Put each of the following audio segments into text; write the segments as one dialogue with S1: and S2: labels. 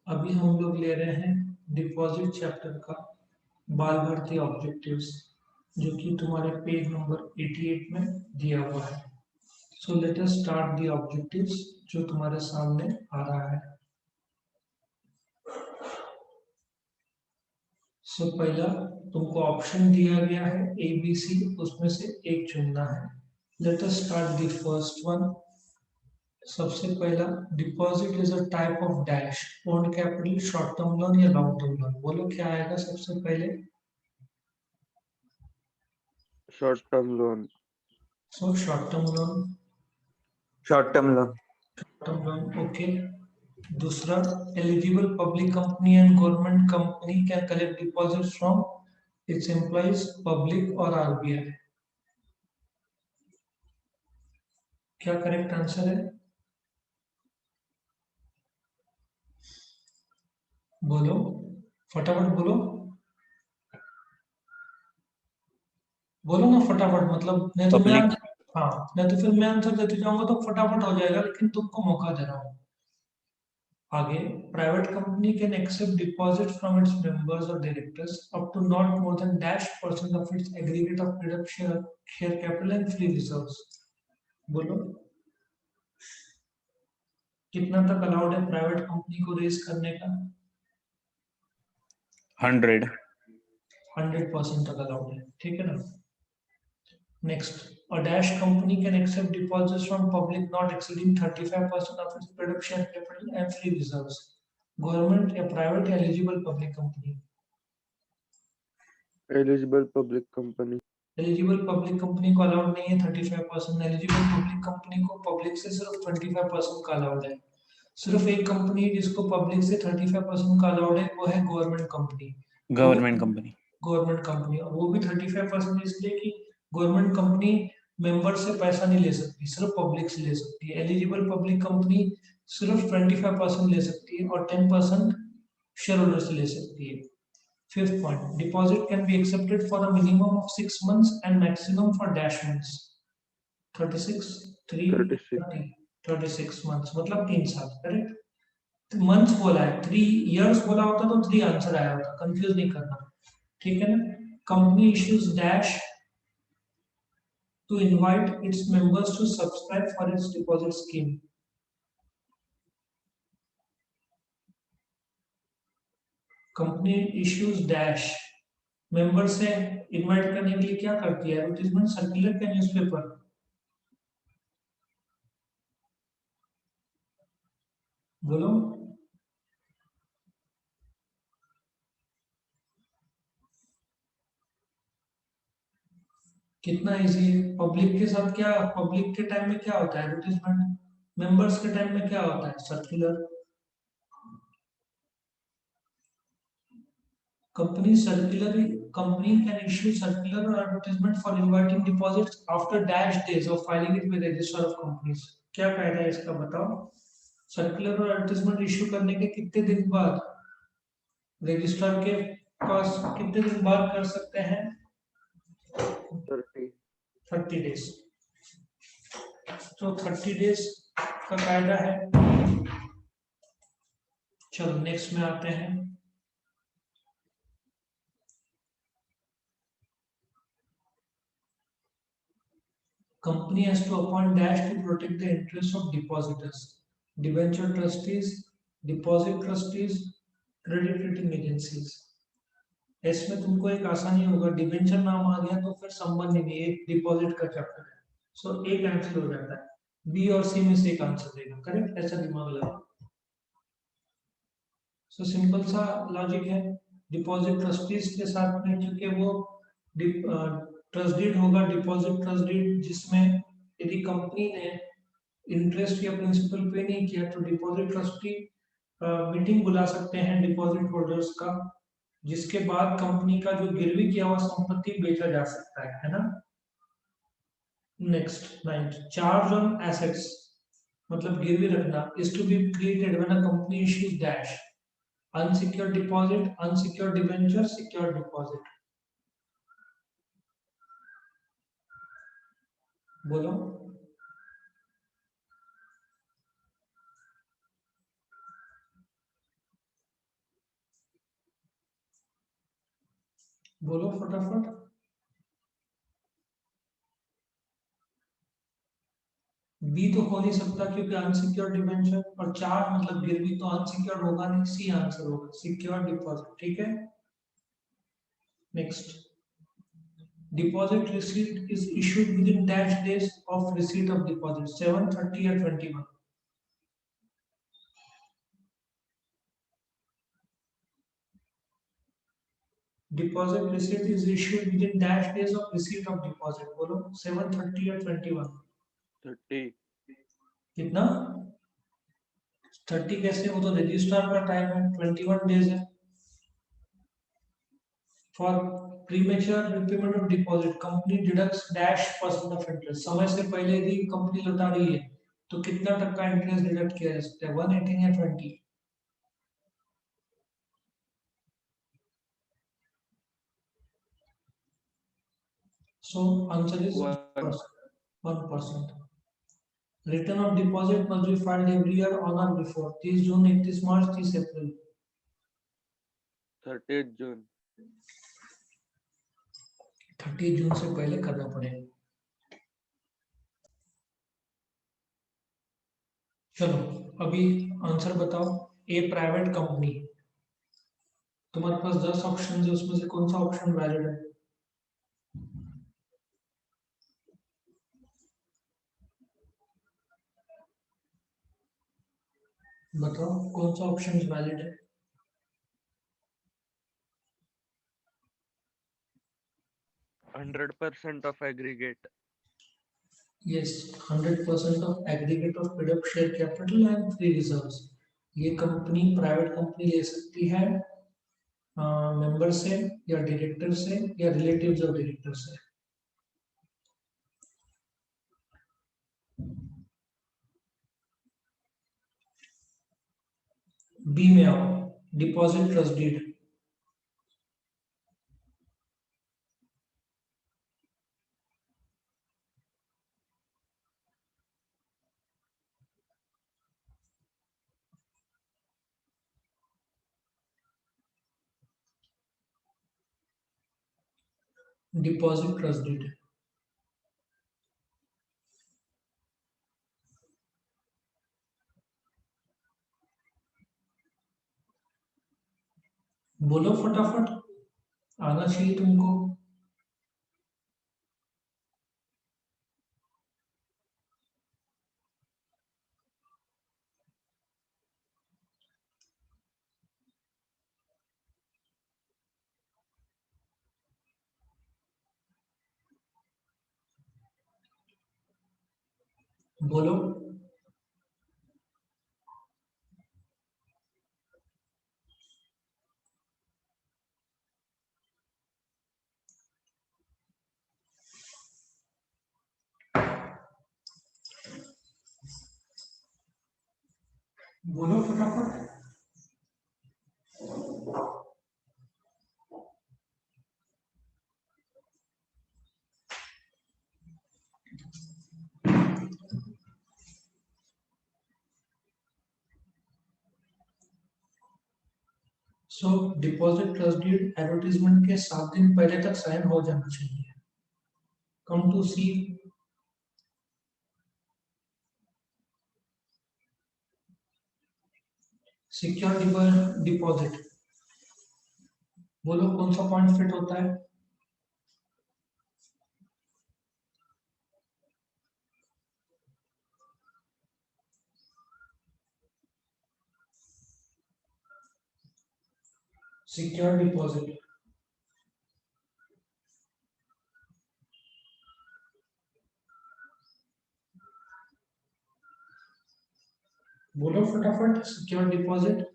S1: अभी हम लोग ले रहे हैं डिपॉजिट चैप्टर का बाल भारती ऑब्जेक्टिव्स, जो कि तुम्हारे पेज नंबर 88 में दिया हुआ है। So let us start the objectives जो तुम्हारे सामने आ रहा है। सो पहला तुमको ऑप्शन दिया गया है ए बी सी, उसमें से एक चुनना है। Let us start the first one. सबसे पहला, deposit is a type of dash, own capital, short term loan या लॉन्ग टर्म लोन। बोलो क्या आएगा सबसे पहले।
S2: Short term loan.
S1: So short term loan.
S2: Short term loan.
S1: Term loan, okay. दूसरा, eligible public company and government company can collect deposit from its employees, public और RBI. क्या correct answer है? बोलो, फटाफट बोलो। बोलो ना फटाफट, मतलब नहीं तो मैं
S3: पब्लिक।
S1: हाँ, नहीं तो फिर मैं आंसर देते जाऊंगा तो फटाफट हो जाएगा, लेकिन तुमको मौका दे रहा हूँ। आगे, private company can accept deposit from its members और directors up to not more than dash percent of its aggregate of paid up share capital and free reserves. बोलो, कितना तक अलाउड है प्राइवेट कंपनी को रेज करने का?
S3: 100।
S1: 100% तक allowed है, ठीक है ना। Next, a dash company can accept deposits from public not exceeding 35% of its paid up share capital and free reserves. Government या private eligible public company?
S2: Eligible public company.
S1: Eligible public company को allowed नहीं है 35%। Eligible public company को public से सिर्फ 25% का allowed है। सिर्फ एक कंपनी जिसको पब्लिक से 35% का अलाउड है, वो है government company.
S3: Government company.
S1: Government company, और वो भी 35% इसलिए कि गवर्नमेंट कंपनी मेंबर से पैसा नहीं ले सकती, सिर्फ पब्लिक से ले सकती है। एलिजिबल पब्लिक कंपनी सिर्फ 25% ले सकती है और 10% शेयर होल्डर से ले सकती है। Fifth point, deposit can be accepted for a minimum of 6 months and maximum for dash months. 36 3
S2: 36।
S1: 30 36 months मतलब 3 साल, करेक्ट। मंथ्स बोला है, 3 years बोला होता तो 3 आंसर आया होता, कंफ्यूज नहीं करना, ठीक है ना। Company issues dash to invite its members to subscribe for its deposit scheme. Company issues dash, member से इनवाइट करने के लिए क्या करती है? एडवर्टाइजमेंट, सर्कुलर या न्यूज़पेपर? बोलो, कितना इजी है। पब्लिक के साथ क्या, पब्लिक के टाइम में क्या होता है? एडवर्टाइजमेंट। मेंबर्स के टाइम में क्या होता है? Circular. Company can issue circular or advertisement for inviting deposits after dash days of filing it with register of companies. क्या फायदा है इसका बताओ? सर्कुलर और एडवर्टाइजमेंट इश्यू करने के कितने दिन बाद रजिस्ट्रार के पास, कितने दिन बाद कर सकते हैं? 30 days। तो 30 days का कायदा है। चलो नेक्स्ट में आते हैं। Company has to appoint dash to protect the interests of depositors, debenture trustees, deposit trustees, credit rating agencies. इसमें तुमको एक आसानी होगा, डिबेंचर नाम आ गया तो फिर संबंध ही नहीं, एक डिपॉजिट का चैप्टर है। सो एक आंसर हो जाता है, बी और सी में से एक आंसर देगा, करेक्ट, ऐसा दिमाग लगा। सो सिंपल सा लॉजिक है। डिपॉजिट ट्रस्टीज के साथ में, क्योंकि वो ट्रस्टीड होगा, डिपॉजिट ट्रस्टीड, जिसमें यदि कंपनी ने इंटरेस्ट या प्रिंसिपल पे नहीं किया तो डिपॉजिट ट्रस्टी मीटिंग बुला सकते हैं डिपॉजिट होल्डर्स का, जिसके बाद कंपनी का जो गिरवी किया हुआ संपत्ति बेचा जा सकता है ना। नेक्स्ट 9, चार्ज ऑन एसेट्स मतलब गिरवी रखना is to be created when a company issues dash, unsecured deposit, unsecured debenture, secured deposit। बोलो, बोलो फटाफट। बी तो हो नहीं सकता क्योंकि अनसिक्योर्ड डिबेंचर, और चार मतलब गिरवी तो अनसिक्योर्ड होगा नहीं, सी आंसर होगा, सिक्योर्ड डिपॉजिट। ठीक है, next. Deposit receipt is issued with in dash days of receipt of deposit, 7, 30 या 21। Deposit receipt is issued with in dash days of receipt of deposit, बोलो 7, 30 या 21।
S2: 30.
S1: कितना? 30 कैसे, वो तो रजिस्ट्रार का टाइम है, 21 डेज है। For premature repayment of deposit company deducts dash percent of interest, समय से पहले यदि कंपनी लौटा रही है तो कितना टक्का इंटरेस्ट डिडक्ट किया जा सकता है, 1, 18 या 20? So answer is 1%। Return of deposit must be filed every year on और बिफोर 30 जून, 31 मार्च, 30 अप्रैल।
S2: 30th June.
S1: 30 जून से पहले करना पड़ेगा। चलो अभी आंसर बताओ। ए प्राइवेट कंपनी, तुम्हारे पास 10 ऑप्शन है, उसमें से कौन सा ऑप्शन वैलिड है? बताओ कौन सा ऑप्शन वैलिड है?
S2: Hundred percent of aggregate.
S1: Yes, 100% of aggregate of paid up share capital and free reserves। ये कंपनी प्राइवेट कंपनी ले सकती है मेंबर से या डायरेक्टर से या रिलेटिव्स ऑफ डायरेक्टर से। बी में आओ, deposit trust deed. Deposit trust deed बोलो फटाफट, आना चाहिए तुमको। बोलो। बोलो फटाफट। So deposit trust deed advertisement के 7 दिन पहले तक साइन हो जाना चाहिए। Come to C. Secure deposit, बोलो कौन सा पॉइंट फिट होता है? सिक्योर डिपॉजिट, बोलो फटाफट। सिक्योर डिपॉजिट,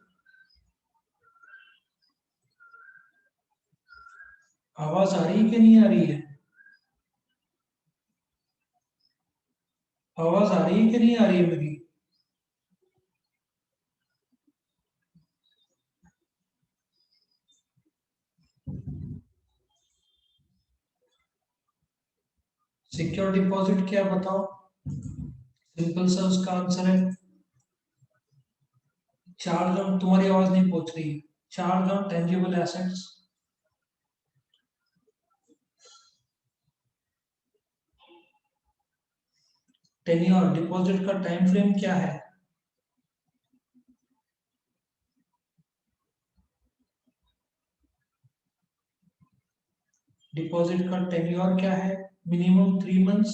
S1: आवाज आ रही है कि नहीं आ रही है? आवाज आ रही है कि नहीं आ रही है मेरी? सिक्योर डिपॉजिट क्या, बताओ। सिंपल सा उसका आंसर है चार्ज ऑन, तुम्हारी आवाज नहीं पहुंच रही है, charge on tangible assets tenure deposit का टाइम फ्रेम क्या है? डिपॉजिट का टेन्योर क्या है? मिनिमम 3 मंथ्स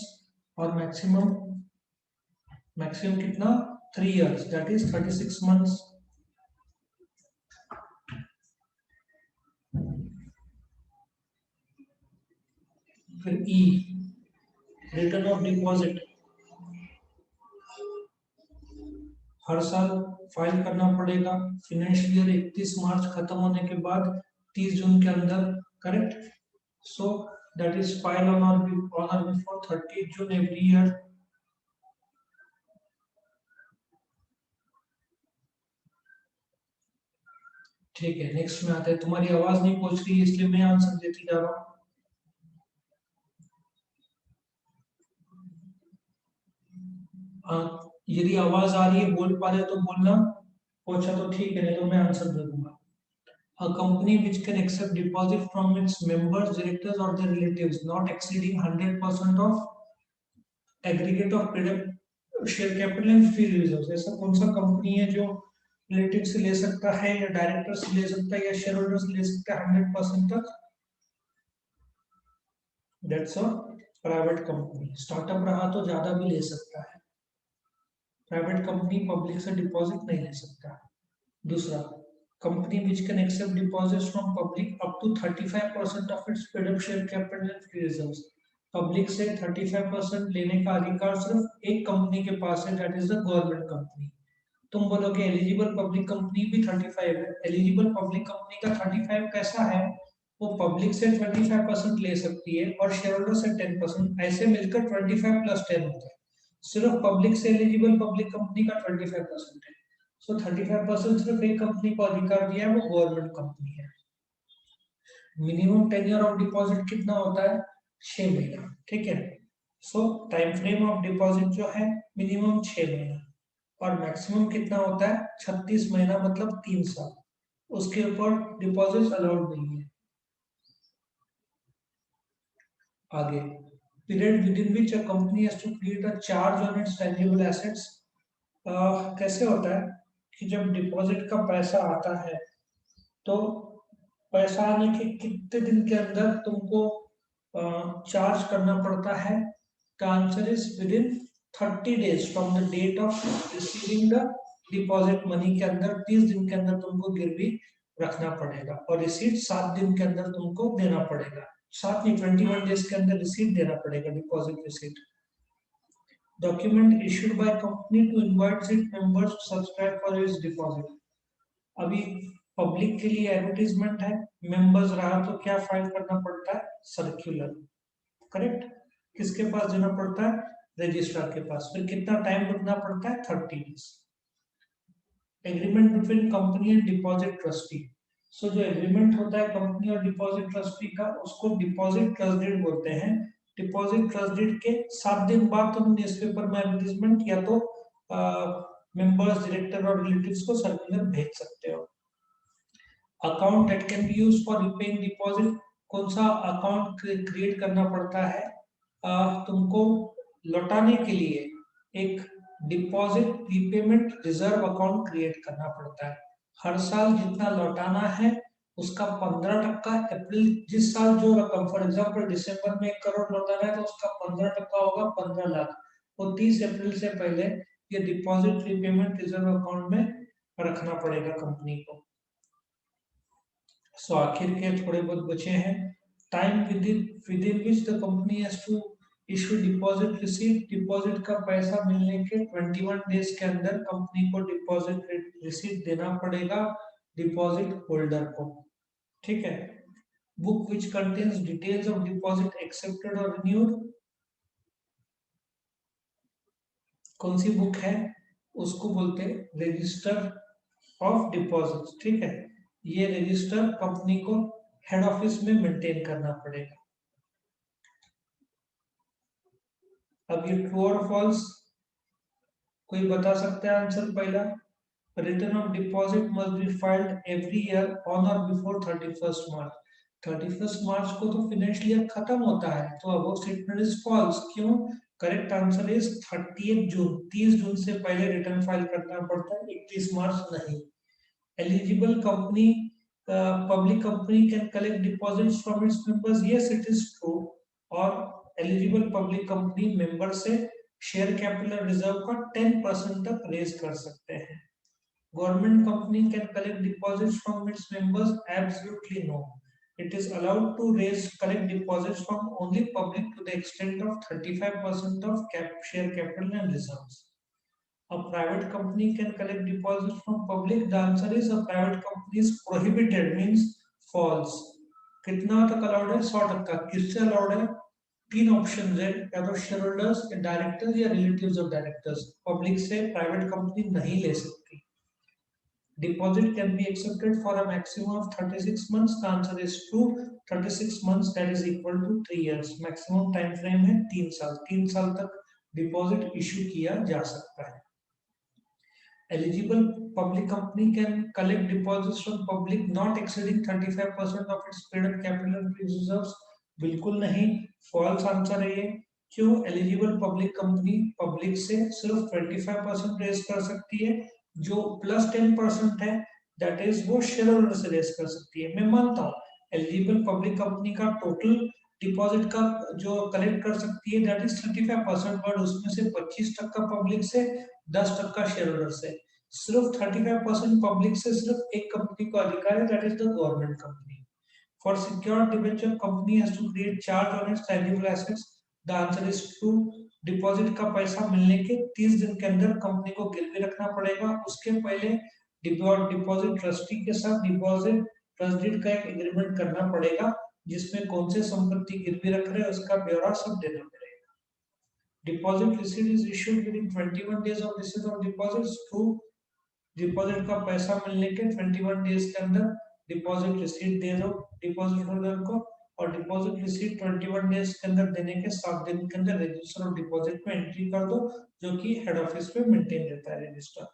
S1: और मैक्सिमम कितना? 3 इयर्स, दैट इज 36 मंथ्स। फिर ई, रिटर्न ऑफ डिपॉजिट हर साल फाइल करना पड़ेगा, फाइनेंशियल ईयर 31 मार्च खत्म होने के बाद 30 जून के अंदर, correct? So that is file on और बिफोर 30 जून एवरी ईयर। ठीक है, नेक्स्ट में आते हैं। तुम्हारी आवाज नहीं पहुंच रही है इसलिए मैं आंसर देती जा रहा हूँ। यदि आवाज आ रही है, बोल पा रहे हो तो बोलना, पहुंचा तो ठीक है, नहीं तो मैं आंसर दे दूंगा। A company which can accept deposit from its members, directors or their relatives not exceeding 100% of aggregate of share capital and free reserves। ऐसा कौन सा कंपनी है जो रिलेटिव से ले सकता है या डायरेक्टर से ले सकता है या शेयर होल्डर से ले सकता है 100% तक? That's a private company. Startup रहा तो ज्यादा भी ले सकता है। प्राइवेट कंपनी पब्लिक से डिपॉजिट नहीं ले सकता। दूसरा, company which can accept deposits from public up to 35% of its paid up share capital and free reserves। Public से 35% लेने का अधिकार सिर्फ एक कंपनी के पास है, that is the government company. तुम बोलोगे एलिजिबल पब्लिक कंपनी भी 35 है। एलिजिबल पब्लिक कंपनी का 35 कैसा है? वो पब्लिक से 25% ले सकती है और शेयर होल्डर से 10%, ऐसे मिलकर 25 प्लस 10 होता है। सिर्फ पब्लिक से एलिजिबल पब्लिक कंपनी का 25% है। सो 35% सिर्फ एक कंपनी को अधिकार दिया है, वो गवर्नमेंट कंपनी है। मिनिमम टेन्योर ऑफ डिपॉजिट कितना होता है? 6 महीना, ठीक है। सो टाइम फ्रेम ऑफ डिपॉजिट जो है मिनिमम 6 महीना और मैक्सिमम कितना होता है? 36 महीना, मतलब 3 साल। उसके ऊपर डिपॉजिट अलाउड नहीं है। आगे, period within which a company has to create a charge on its tangible assets. कैसे होता है कि जब डिपॉजिट का पैसा आता है तो पैसा आने के कितने दिन के अंदर तुमको चार्ज करना पड़ता है? The answer is within 30 days from the date of receiving the deposit money के अंदर 30 दिन के अंदर तुमको गिरवी रखना पड़ेगा और रिसीट 7 दिन के अंदर तुमको देना पड़ेगा। 7 नहीं, 21 डेज के अंदर रिसीट देना पड़ेगा, deposit receipt. Document issued by company to invite its members to subscribe for its deposit. अभी पब्लिक के लिए एडवर्टीजमेंट है, मेंबर्स रहा तो क्या फाइल करना पड़ता है? Circular, correct. किसके पास देना पड़ता है? रजिस्ट्रार के पास। फिर कितना टाइम रुकना पड़ता है? 30 days. Agreement between company and deposit trustee. So जो एग्रीमेंट होता है कंपनी और डिपॉजिट ट्रस्टी का, उसको डिपॉजिट ट्रस्ट डीड बोलते हैं। डिपॉजिट ट्रस्ट डीड के 7 दिन बाद तुम न्यूज़पेपर में एडवर्टीजमेंट या तो मेंबर्स, डायरेक्टर और रिलेटिव्स को सर्कुलर भेज सकते हो। Account that can be used for repaying deposit. कौन सा अकाउंट क्रिएट करना पड़ता है तुमको लौटाने के लिए? एक deposit prepayment reserve account create करना पड़ता है। हर साल जितना लौटाना है उसका 15% अप्रैल, जिस साल जो रकम, फॉर एग्जांपल दिसंबर में 1 करोड़ लौटाना है तो उसका 15% होगा 15 लाख। वो 30 अप्रैल से पहले ये डिपॉजिट प्रीपेमेंट रिजर्व अकाउंट में रखना पड़ेगा कंपनी को। सो आखिर के थोड़े बहुत बचे हैं। Time within which the company has to issue deposit receipt. Deposit का पैसा मिलने के 21 डेज के अंदर कंपनी को डिपॉजिट रिसीट देना पड़ेगा डिपॉजिट होल्डर को, ठीक है। Book which contains details of deposit accepted और रिन्यूड। कौन सी बुक है? उसको बोलते हैं रजिस्टर ऑफ डिपॉजिट, ठीक है। ये रजिस्टर कंपनी को हेड ऑफिस में मेंटेन करना पड़ेगा। अब ये ट्रू और फॉल्स कोई बता सकता है आंसर? पहला, return of deposit must be filed every year on और बिफोर 31 मार्च। 31 मार्च को तो फाइनेंशियल ईयर खत्म होता है, तो अब वो स्टेटमेंट इज फॉल्स। क्यों? करेक्ट आंसर इज 30 जून, 30 जून से पहले रिटर्न फाइल करना पड़ता है, 31 मार्च नहीं। Eligible company, public company can collect deposits from its members, yes it is true। और एलिजिबल पब्लिक कंपनी मेंबर से शेयर कैपिटल रिजर्व का 10% तक रेज कर सकते हैं। Government company can collect deposits from its members, absolutely no. It is allowed to collect deposits from only public to the extent of 35% of share capital and reserves. A private company can collect deposits from public. The answer is a private company is prohibited, means false। कितना तक allowed है? 100%। किससे allowed है? 3 option है, या तो share holders, directors या relatives of directors. Public से प्राइवेट कंपनी नहीं ले सकती। Deposit can be accepted for a maximum of 36 months. The answer is true। 36 months that is equal to 3 years। Maximum time frame है 3 साल। 3 साल तक deposit issue किया जा सकता है। Eligible public company can collect deposits from public not exceeding 35% of its paid-up capital and reserves। बिल्कुल नहीं, फॉल्स आंसर है ये। क्यों? एलिजिबल पब्लिक कंपनी पब्लिक से सिर्फ 25% रेज कर सकती है, जो प्लस 10% है दैट इज वो शेयर होल्डर से रेज कर सकती है। मैं मानता हूँ एलिजिबल पब्लिक कंपनी का टोटल डिपॉजिट का जो कलेक्ट कर सकती है दैट इज 35%, बट उसमें से 25% पब्लिक से, 10% शेयर होल्डर से। सिर्फ 35% पब्लिक से सिर्फ एक कंपनी को अधिकार है, that is the government company. For secured debenture, company has to create charge on its tangible assets। The answer is true। Deposit का पैसा मिलने के 30 दिन के अंदर कंपनी को गिरवी रखना पड़ेगा। उसके पहले डिपॉजिट ट्रस्टी के साथ डिपॉजिट ट्रस्ट डीड का एक एग्रीमेंट करना पड़ेगा, जिसमें कौन से संपत्ति गिरवी रख रहे हैं उसका ब्यौरा सब देना पड़ेगा। Deposit receipt is issued within 21 days of receipt of deposits. True. Deposit का पैसा मिलने के 21 डेज के अंदर डिपॉजिट रिसीट दे दो डिपॉजिट होल्डर को, और डिपॉजिट रिसीट 21 डेज के अंदर देने के 7 दिन के अंदर रजिस्टर ऑफ डिपॉजिट में एंट्री कर दो, जो कि हेड ऑफिस पे मेंटेन रहता है register.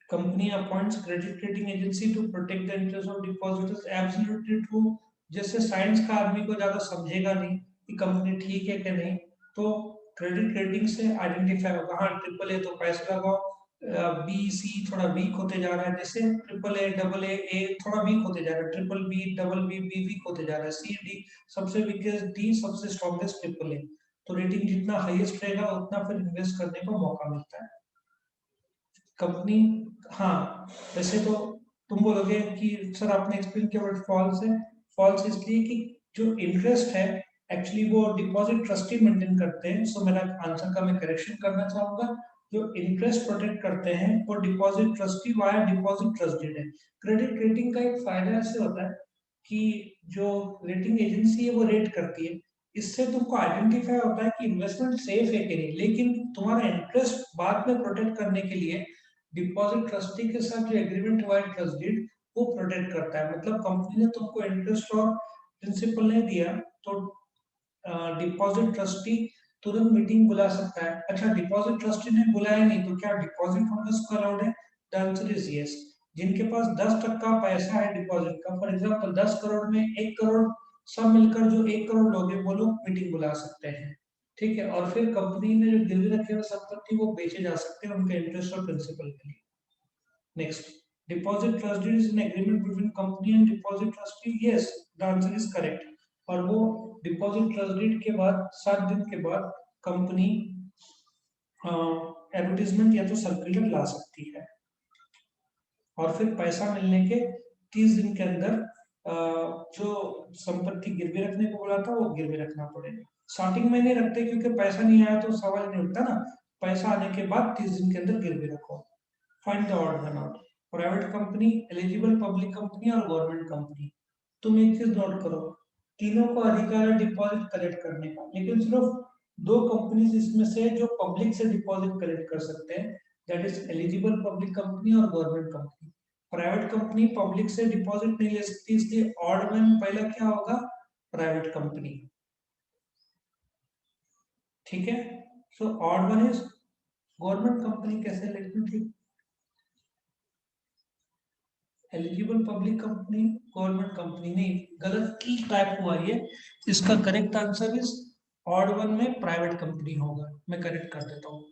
S1: Company appoints credit rating agency to protect the interest of depositors. Absolutely true. जैसे साइंस का आदमी को ज्यादा समझेगा नहीं कि कंपनी ठीक है कि नहीं, तो क्रेडिट रेटिंग से आइडेंटिफाई होगा। हाँ ट्रिपल ए तो पैसा लगाओ, बी सी थोड़ा वीक होते जा रहा है, जैसे ट्रिपल ए डबल ए थोड़ा वीक होते जा रहा है, triple B double B weak होते जा रहा है, सी डी सबसे वीकेस्ट, डी सबसे स्ट्रॉन्गेस्ट ट्रिपल ए। तो रेटिंग जितना हाईएस्ट रहेगा उतना फिर इन्वेस्ट करने को मौका मिलता है। कंपनी, हाँ वैसे तो तुम बोलोगे कि सर आपने एक्सप्लेन किया बट फॉल्स है। फॉल्स इसलिए कि जो इंटरेस्ट है एक्चुअली वो डिपॉजिट ट्रस्टी मेंटेन करते हैं। सो मेरा आंसर का मैं करेक्शन करना चाहूंगा, जो इंटरेस्ट प्रोटेक्ट करते हैं वो deposit trustee via deposit trusted है। क्रेडिट रेटिंग का एक फायदा ऐसे होता है कि जो रेटिंग एजेंसी है वो रेट करती है, इससे तुमको आइडेंटिफाई होता है कि इन्वेस्टमेंट सेफ है कि नहीं। लेकिन तुम्हारा इंटरेस्ट बाद में प्रोटेक्ट करने के लिए डिपॉजिट ट्रस्टी के साथ जो एग्रीमेंट हुआ है ट्रस्ट डीड, वो प्रोटेक्ट करता है। मतलब कंपनी ने तुमको इंटरेस्ट और प्रिंसिपल नहीं दिया तो डिपॉजिट ट्रस्टी तुरंत मीटिंग बुला सकता है। अच्छा डिपॉजिट ट्रस्टी ने बुलाया नहीं तो क्या डिपॉजिट होल्डर्स को अलाउड है? The answer is yes. जिनके पास 10% पैसा है डिपॉजिट का, फॉर एग्जांपल 10 करोड़ में 1 करोड़, सब मिलकर जो 1 करोड़ लोग हैं वो लोग मीटिंग बुला सकते हैं। ठीक है, और फिर कंपनी में जो गिरवी रखे हुए संपत्ति वो बेचे जा सकते हैं उनके इंटरेस्ट और प्रिंसिपल के लिए। Next, deposit trust deed is an agreement between company and deposit trustee. Yes, the answer is correct. और वो डिपॉजिट ट्रस्ट डीड के बाद 7 दिन के बाद कंपनी एडवर्टीजमेंट या तो सर्कुलर ला सकती है, और फिर पैसा मिलने के 30 दिन के अंदर जो संपत्ति गिरवी रखने को बोला था वो गिरवी रखना पड़ेगा। स्टार्टिंग में नहीं रखते क्योंकि पैसा नहीं आया तो सवाल नहीं उठता ना। पैसा आने के बाद 30 दिन के अंदर गिरवी रखो। Find the odd one out. Private company, eligible public company और गवर्नमेंट कंपनी। तुम एक चीज नोट करो, तीनों को अधिकार है डिपॉजिट कलेक्ट करने का, लेकिन सिर्फ 2 कंपनीज इसमें से जो पब्लिक से डिपॉजिट कलेक्ट कर सकते हैं, that is eligible public company और government company. Private company public से डिपॉजिट नहीं ले सकती, इसलिए ऑड वन पहला क्या होगा? Private company. ठीक है, so odd one is government company. कैसे लिखना? ठीक, eligible public company, government company नहीं, गलत की टाइप हुआ ये। इसका correct answer is odd one में प्राइवेट कंपनी होगा। मैं करेक्ट कर देता हूँ।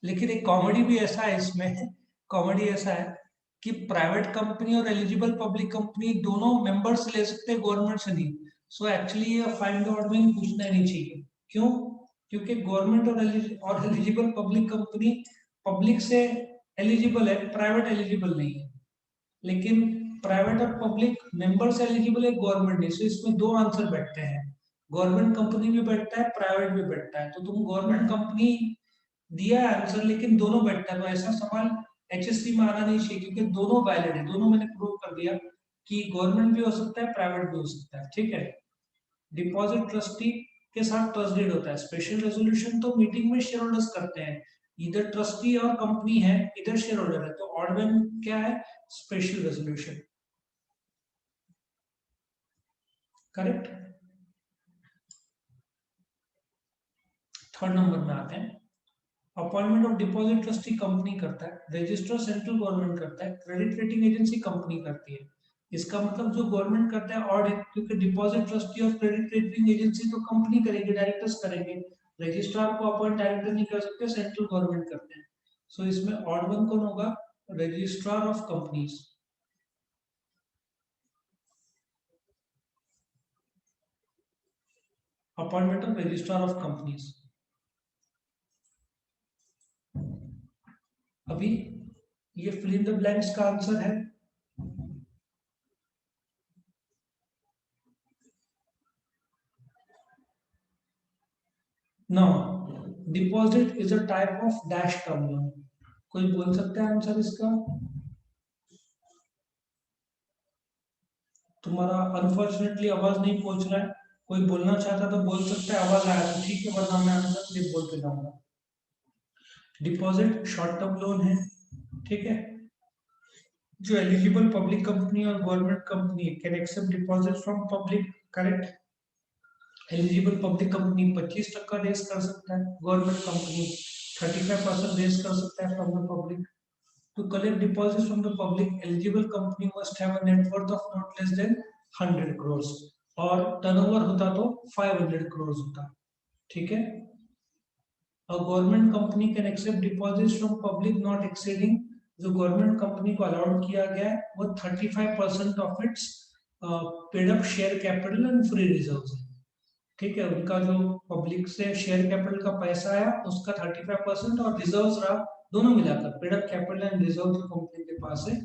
S1: लेकिन एक कॉमेडी भी ऐसा है इसमें, कॉमेडी ऐसा है कि प्राइवेट कंपनी और एलिजिबल पब्लिक कंपनी दोनों मेंबर्स ले सकते हैं, गवर्नमेंट से नहीं। सो एक्चुअली ये फाइंड आउट में पूछना ही नहीं चाहिए। क्यों? क्योंकि गवर्नमेंट और एलिजिबल पब्लिक कंपनी पब्लिक से एलिजिबल है, प्राइवेट एलिजिबल नहीं है। लेकिन प्राइवेट और पब्लिक मेंबर से एलिजिबल है, गवर्नमेंट नहीं। सो इसमें दो आंसर बैठते हैं, गवर्नमेंट कंपनी भी बैठता है, प्राइवेट भी बैठता है। तो तुम गवर्नमेंट कंपनी दिया है आंसर, लेकिन दोनों बैठता है। तो ऐसा सवाल एचएससी में आना नहीं चाहिए, क्योंकि दोनों वैलिड है। दोनों मैंने प्रूव कर दिया कि गवर्नमेंट भी हो सकता है, प्राइवेट भी हो सकता है। ठीक है। डिपॉजिट ट्रस्टी के साथ ट्रस्ट डीड होता है। स्पेशल रेजोल्यूशन तो मीटिंग में शेयर होल्डर्स करते हैं, इधर ट्रस्टी और कंपनी है, इधर शेयर होल्डर है। तो ऑड वन क्या है? Special resolution. Correct. Third number में आते हैं। Appointment of deposit trustee company करता है, रजिस्टर सेंट्रल गवर्नमेंट करता है, क्रेडिट रेटिंग एजेंसी कंपनी करती है। इसका मतलब जो गवर्नमेंट करता है ऑड है, क्योंकि डिपॉजिट ट्रस्टी और क्रेडिट रेटिंग एजेंसी तो कंपनी करेगी, डायरेक्टर्स करेंगे। रजिस्ट्रार को अपॉइंट डायरेक्टर नहीं कर सकते, सेंट्रल गवर्नमेंट करते हैं। सो इसमें ऑड वन कौन होगा? Registrar of companies. Appointment of registrar of companies. अभी ये फिल इन द ब्लैंक्स का आंसर है। No, deposit is a type of dash term loan. कोई बोल सकता है आंसर इसका? तुम्हारा अनफॉर्चुनेटली आवाज नहीं पहुंच रहा है। कोई बोलना चाहता तो बोल सकता है, आवाज आया तो ठीक है, वरना मैं आंसर क्लिप बोल के जाऊंगा। डिपॉजिट शॉर्ट टर्म लोन है। ठीक है। जो एलिजिबल पब्लिक कंपनी और government company can accept deposit from public. Correct. Eligible public company 25% raise कर सकता है, गवर्नमेंट कंपनी 35% रेस कर सकता है from the public. To collect deposits from the public, eligible company must have a net worth of not less than 100 crores और turnover होता तो 500 crores होता। ठीक है। A government company can accept deposits from public not exceeding, जो government company को allowed किया गया है वो 35% of its paid up share capital and free reserves है। ठीक है। उनका जो पब्लिक से शेयर कैपिटल का पैसा आया उसका 35% और रिजर्व्स रहा, दोनों मिलाकर paid up capital and reserve जो कंपनी के पास है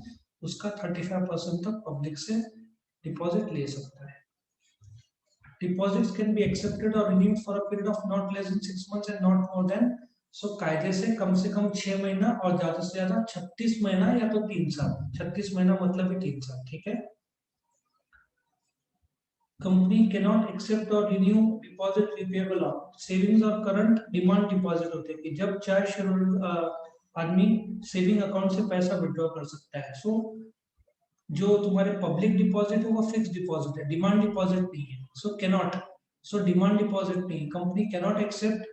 S1: उसका 35% तक पब्लिक से डिपॉजिट ले सकता है। डिपॉजिट्स कैन बी एक्सेप्टेड और renewed for a period of not less than 6 months and not more than. So कायदे से कम 6 महीना और ज्यादा से ज्यादा 36 महीना या तो 3 साल। 36 महीना मतलब ही 3 साल। ठीक है। Company cannot accept or renew deposit repayable on savings और करंट डिमांड डिपॉजिट होते हैं कि जब चाहे शेयर आदमी सेविंग अकाउंट से पैसा विड्रॉ कर सकता है। सो जो तुम्हारे पब्लिक डिपॉजिट है वो फिक्स डिपॉजिट है, डिमांड डिपॉजिट नहीं है। So cannot, so demand deposit नहीं, कंपनी कैनॉट एक्सेप्ट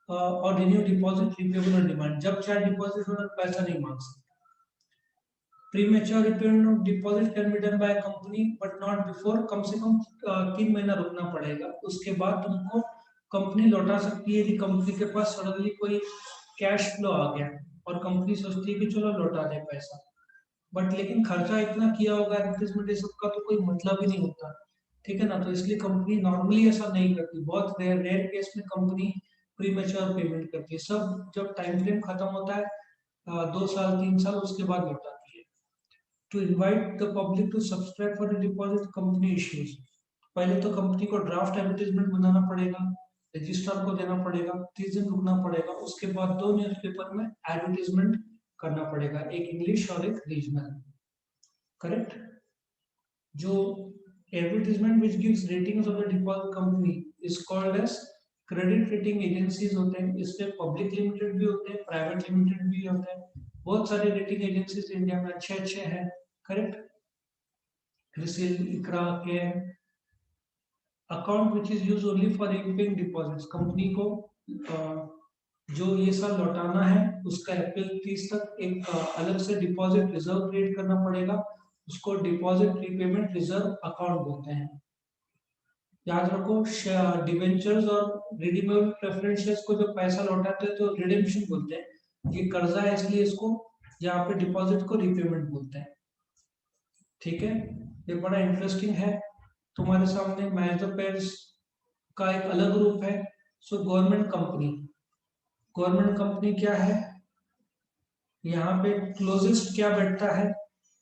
S1: और renew deposit repayable on demand. जब चाहे डिपॉजिट होना पैसा नहीं मांग सकता। Premature repayment of deposit can be done by company but not before. कम से कम 3 महीना रुकना पड़ेगा, उसके बाद तुमको कंपनी लौटा सकती है। यदि कंपनी के पास सडनली कोई कैश फ्लो आ गया और कंपनी सोचती है कि चलो लौटा दे पैसा, बट लेकिन खर्चा इतना किया होगा एडवर्टाइजमेंट सबका तो कोई मतलब ही नहीं होता। ठीक है ना। तो इसलिए कंपनी नॉर्मली ऐसा नहीं करती, बहुत रेयर रेयर केस में कंपनी प्रीमेच्योर पेमेंट करती है। सब जब टाइम फ्रेम खत्म होता है 2 साल 3 साल उसके बाद लौटाती है। To invite the public to subscribe for the deposit, company issues। पहले तो कंपनी को ड्राफ्ट एडवर्टाइजमेंट बनाना पड़ेगा, रजिस्ट्रार को देना पड़ेगा, 30 दिन रुकना पड़ेगा, उसके बाद 2 न्यूज़पेपर में एडवर्टाइजमेंट करना पड़ेगा, एक इंग्लिश और एक रीजनल। करेक्ट। जो advertisement which gives ratings of the deposit company is called as credit rating agencies होते हैं। इसमें पब्लिक लिमिटेड भी होते हैं, प्राइवेट लिमिटेड भी होते हैं। बहुत सारे रेटिंग एजेंसीज इंडिया में अच्छे अच्छे हैं। करेक्ट। क्रिसिल, इकरा, केम। Account which is use only for repaying deposits, company को जो ये साल लौटाना है उसका अप्रैल 30 तक एक अलग से डिपॉजिट रिजर्व क्रिएट करना पड़ेगा, उसको डिपॉजिट प्रीपेमेंट रिजर्व अकाउंट बोलते हैं। याद रखो, डिवेंचर्स और रिडीमेबल प्रेफरेंस शेयर्स को जो पैसा लौटाते हैं तो रिडेम्पशन बोलते हैं, ये कर्जा है इसलिए इसको यहाँ पे डिपॉजिट को रीपेमेंट बोलते हैं। ठीक है, ये बड़ा इंटरेस्टिंग है। तुम्हारे सामने मैच द पेयर्स का एक अलग रूप है। So government company, government company क्या है, यहाँ पे क्लोजेस्ट क्या बैठता है,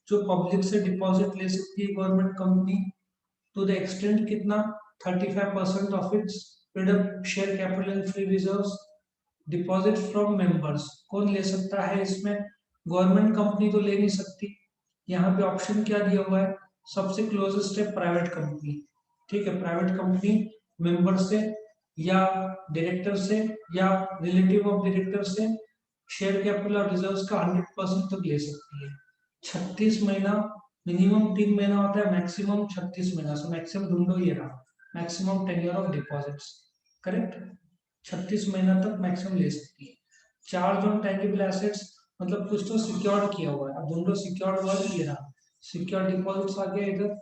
S1: जो पब्लिक से डिपॉजिट ले सकती है government company, to the extent कितना, 35% of its paid share capital and free reserves, deposit from members. कौन ले सकता है इसमें, गवर्नमेंट कंपनी तो ले नहीं सकती। यहाँ पे ऑप्शन क्या दिया हुआ है, सबसे क्लोजेस्ट है प्राइवेट कंपनी। ठीक है, प्राइवेट कंपनी मेंबर से या डायरेक्टर से या रिलेटिव ऑफ डायरेक्टर से शेयर कैपिटल और रिजर्व्स का 100% तक ले सकती है। 36 महीना, मिनिमम 3 महीना होता है, मैक्सिमम 36 महीना। सो मैक्सिमम ढूंढो, ये रहा maximum tenure of deposits, correct, 36 महीना तक मैक्सिमम ले सकती है। चार्ज ऑन टैंजिबल एसेट्स, मतलब कुछ तो सिक्योर्ड किया हुआ है। अब ढूंढो सिक्योर्ड वर्ड, ये रहा सिक्योर डिपॉजिट्स आ गया इधर।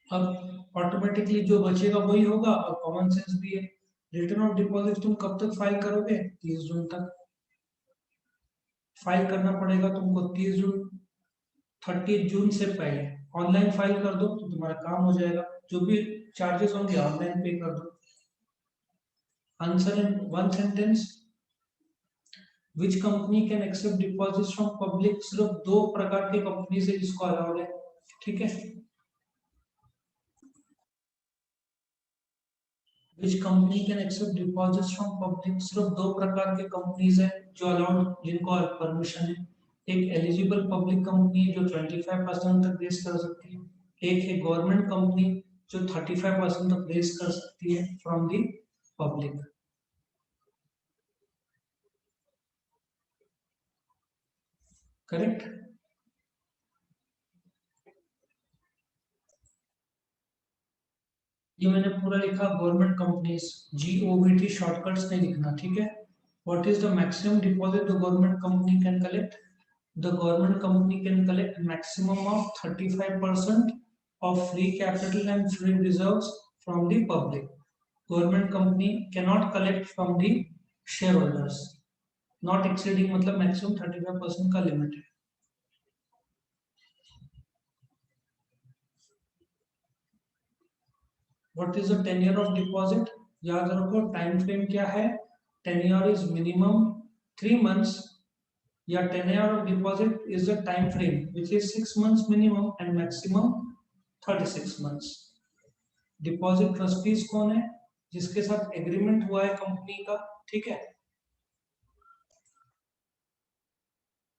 S1: अब ऑटोमेटिकली जो बचेगा वही होगा, और कॉमन सेंस भी है। रिटर्न ऑफ डिपॉजिट तुम कब तक फाइल करोगे, 30 जून तक फाइल करना पड़ेगा तुमको। 30 जून, 30 जून से पहले ऑनलाइन फाइल कर दो तो तुम्हारा काम हो जाएगा। जो भी चार्जेस होंगे ऑनलाइन पे कर दो। Answer in one sentence, which company can accept deposits from public. सिर्फ 2 प्रकार के कंपनी से जिसको अलाउड है। ठीक है, which company can accept deposits from public, सिर्फ 2 प्रकार के कंपनीज है जो अलाउड, जिनको परमिशन है। एक एलिजिबल पब्लिक कंपनी जो 25% तक रेस कर सकती है, एक है गवर्नमेंट कंपनी जो 35% तक रेस कर सकती है फ्रॉम दी पब्लिक। करेक्ट, ये मैंने पूरा लिखा गवर्नमेंट कंपनीज, GOVT शॉर्टकट्स नहीं लिखना, ठीक है। What is the maximum deposit the government company can collect, the government company can collect maximum of 35% of free capital and free reserves from the public. Government company cannot collect from the shareholders, not exceeding मतलब maximum 35% का limit है। What is the tenure of deposit? याद रखो time frame क्या है, tenure is minimum 3 months, या tenure of deposit is the time frame which is 6 months minimum and maximum 36 months. Deposit trustees कौन है, जिसके साथ एग्रीमेंट हुआ है कंपनी का, ठीक है।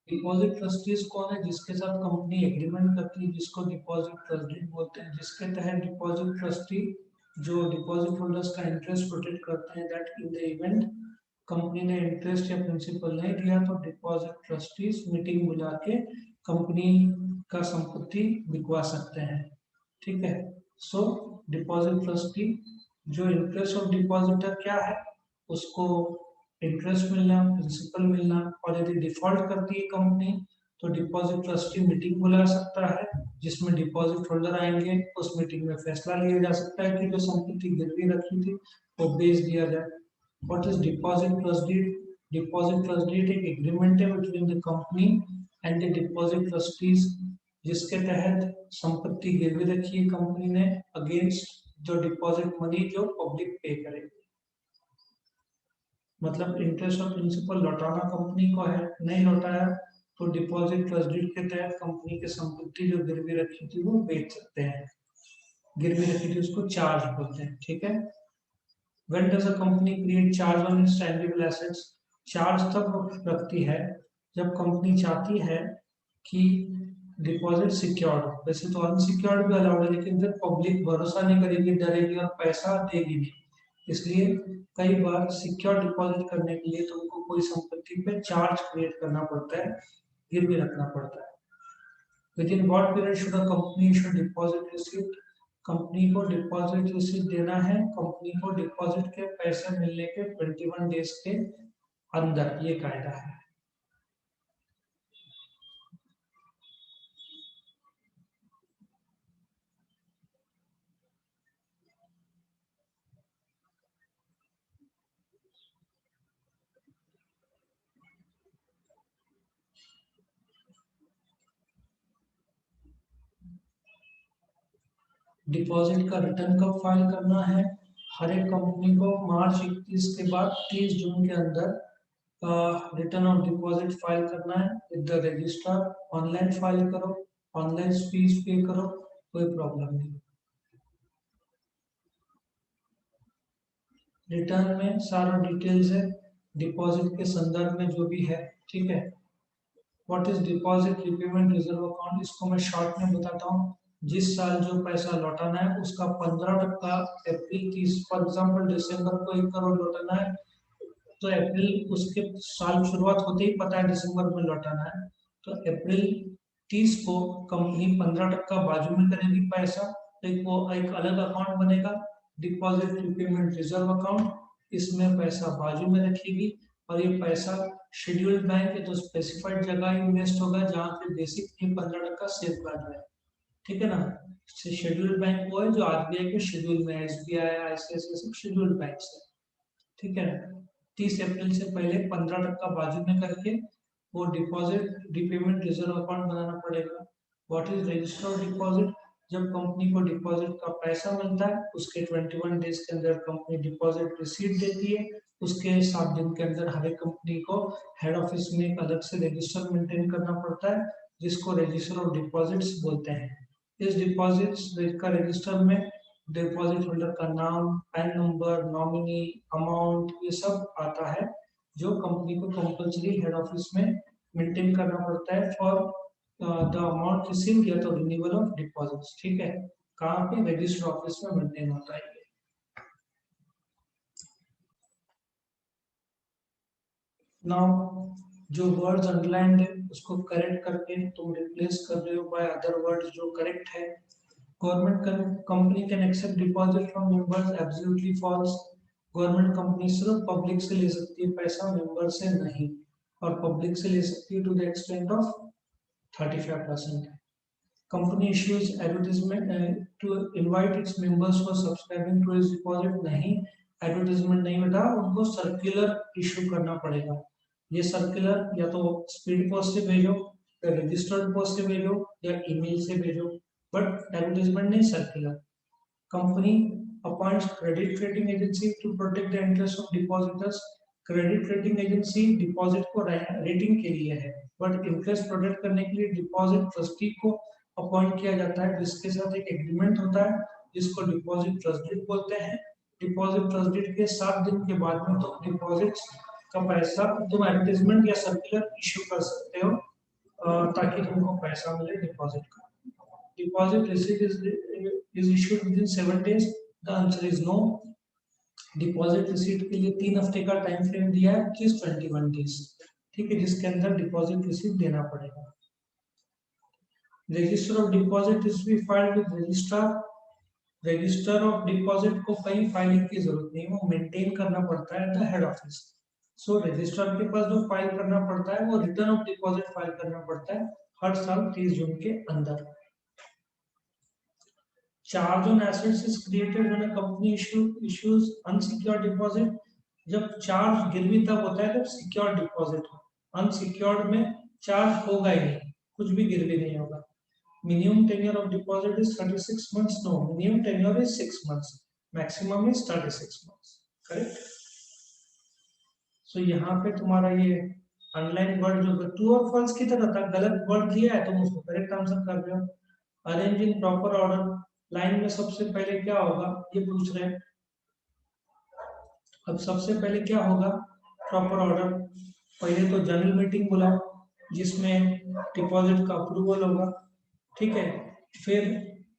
S1: डिपॉजिट ट्रस्टीज कौन है, जिसके साथ कंपनी एग्रीमेंट करती है, जिसको डिपॉजिट ट्रस्टी बोलते हैं, जिसके तहत डिपॉजिट ट्रस्टी जो डिपॉजिट होल्डर्स का इंटरेस्ट प्रोटेक्ट करते हैं, that in the event company ने इंटरेस्ट या प्रिंसिपल नहीं दिया तो डिपॉजिट ट्रस्टीज मीटिंग बुला के कंपनी का संपत्ति बिकवा सकते हैं, ठीक है। सो डिपॉजिट ट्रस्टी जो इंटरेस्ट ऑफ डिपॉजिटर क्या है, उसको इंटरेस्ट मिलना, प्रिंसिपल मिलना, और यदि डिफॉल्ट करती है कंपनी तो डिपॉजिट ट्रस्टी मीटिंग बुला सकता है, जिसमें डिपॉजिट होल्डर आएंगे। उस मीटिंग में फैसला लिया जा सकता है कि जो संपत्ति गिरवी रखी थी वो बेच दिया जाए। What is deposit trust deed, deposit trust deed एक एग्रीमेंट है between the company and the deposit trustees, जिसके तहत संपत्ति गिरवी रखी है कंपनी ने अगेंस्ट जो डिपॉजिट मनी जो पब्लिक पे करे। मतलब इंटरेस्ट और प्रिंसिपल लौटाना कंपनी को है, नहीं लौटाया तो डिपॉजिट ट्रस्ट डीड के तहत कंपनी की संपत्ति जो गिरवी रखी थी वो बेच सकते हैं। गिरवी रखी थी उसको चार्ज बोलते हैं, ठीक है। When does a company create charge on its tangible assets? Charge तब रखती है जब कंपनी चाहती है कि डिपॉजिट सिक्योर्ड हो। वैसे तो अनसिक्योर्ड भी अलाउड है, लेकिन फिर पब्लिक भरोसा नहीं करेगी, डरेगी और पैसा देगी नहीं, इसलिए कई बार सिक्योर डिपॉजिट करने के लिए तुमको कोई संपत्ति पे चार्ज क्रिएट करना पड़ता है, गिरवी रखना पड़ता है। Within what period should a company issue deposit receipt, company को डिपॉजिट रिसीप्ट देना है, कंपनी को डिपॉजिट के पैसे मिलने के 21 डेज के अंदर, ये कायदा है। डिपॉजिट का रिटर्न कब फाइल करना है? हर एक कंपनी को मार्च 31 के बाद 30 जून के अंदर रिटर्न ऑफ डिपॉजिट फाइल करना है with the registrar. Online file करो, ऑनलाइन फीस पे करो, कोई प्रॉब्लम नहीं। रिटर्न में सारा डिटेल्स है डिपॉजिट के संदर्भ में जो भी है, ठीक है। What is deposit repayment reserve account, इसको मैं शॉर्ट में बताता हूँ। जिस साल जो पैसा लौटाना है उसका 15% अप्रैल 30, फॉर एग्जाम्पल दिसंबर को 1 करोड़ लौटाना है, तो अप्रैल उसके साल शुरुआत होते ही पता है दिसंबर में लौटाना है, तो अप्रैल 30 को कंपनी 15% बाजू में करेगी पैसा, तो वो एक अलग अकाउंट बनेगा, डिपॉजिट रिपेमेंट रिजर्व अकाउंट। इसमें पैसा बाजू में रखेगी और ये पैसा शेड्यूल्ड बैंक है तो स्पेसिफाइड जगह इन्वेस्ट होगा जहाँ पे बेसिक नहीं 15% सेफ गार्ड है, ठीक है ना। शेड्यूल्ड बैंक वो है जो आरबीआई के शेड्यूल में है, एसबीआई, आईसीआईसीआई सब शेड्यूल्ड बैंक है, ठीक है। 30 अप्रैल से पहले 15% बाजू में करके वो डिपॉजिट रिपेमेंट रिजर्व अकाउंट बनाना पड़ेगा। What is register of deposit, जब कंपनी को डिपॉजिट का पैसा मिलता है उसके 21 डेज के अंदर कंपनी डिपॉजिट रिसीट देती है, उसके 7 दिन के अंदर हर एक कंपनी को हेड ऑफिस में एक अलग से रजिस्टर मेंटेन करना पड़ता है जिसको रजिस्टर ऑफ डिपॉजिट्स बोलते हैं। इस डिपॉजिट्स का रजिस्टर में डिपॉजिट होल्डर का नाम, पैन नंबर, नॉमिनी, अमाउंट, ये सब आता है जो कंपनी को कंपलसरी हेड ऑफिस में मेंटेन करना पड़ता है फॉर द अमाउंट रिसीव्ड या तो रिन्यूअल ऑफ डिपॉजिट्स, ठीक है। कहाँ पे? रजिस्टर ऑफिस में मेंटेन होता है ये। नाउ जो वर्ड्स अंडरलाइंड है उसको करेक्ट करके तुम रिप्लेस कर रहे हो बाय अदर वर्ड्स जो करेक्ट है। Government company can accept deposit from members, absolutely false. Government company सिर्फ पब्लिक से ले सकती है पैसा, मेंबर से नहीं, और पब्लिक से ले सकती है to the extent of 35%। Company issues advertisement to invite its members for subscribing to its deposit, नहीं, एडवर्टाइजमेंट नहीं बेटा, उनको सर्कुलर इशू करना पड़ेगा। ये सर्कुलर या तो स्पीड पोस्ट से भेजो या रजिस्टर्ड पोस्ट से भेजो या ईमेल से भेजो, बट एडवर्टाइजमेंट नहीं, circular. Company appoints credit rating agency to protect the interest of depositors. Credit rating agency deposit को रेटिंग के लिए है, बट इंटरेस्ट प्रोटेक्ट करने के लिए डिपॉजिट ट्रस्टी को अपॉइंट किया जाता है जिसके साथ एक एग्रीमेंट होता है जिसको डिपॉजिट ट्रस्टी बोलते हैं। डिपॉजिट ट्रस्टी के 7 दिन के बाद में तो डिपॉजिट का पैसा तुम एडवर्टाइजमेंट या सर्कुलर इश्यू कर सकते हो ताकि तुमको पैसा मिले डिपॉजिट का। Deposit receipt is issued within 7 days. The answer is no. Deposit receipt के लिए 3 हफ्ते का टाइम फ्रेम दिया है, which is 21 days, ठीक है, जिसके अंदर डिपॉजिट रिसीट देना पड़ेगा। Register of deposit is be filed with registrar. Register of deposit को कहीं फाइलिंग की जरूरत नहीं है, वो मेंटेन करना पड़ता है the head office. So registrar के पास जो फाइल करना पड़ता है वो रिटर्न ऑफ डिपॉजिट फाइल करना पड़ता है हर साल 30 जून के अंदर। Charge on assets is created when a company issues unsecured deposit. जब चार्ज गिरवी तब होता है जब सिक्योर्ड डिपॉजिट हो, अनसिक्योर्ड में चार्ज होगा ही नहीं, कुछ भी गिरवी नहीं होगा। Minimum tenure of deposit is 36 months, no, minimum tenure is 6 months, maximum is 36 months, correct. So यहाँ पे तुम्हारा ये अनलाइन वर्ड जो ट्रू और फॉल्स की तरह था, गलत वर्ड दिया है तुम उसको करेक्ट आंसर कर रहे हो। Arrange in proper order, line में सबसे पहले क्या होगा ये पूछ रहे हैं। अब सबसे पहले क्या होगा प्रॉपर ऑर्डर, पहले तो जनरल मीटिंग बुलाओ जिसमें डिपॉजिट का अप्रूवल होगा, ठीक है। फिर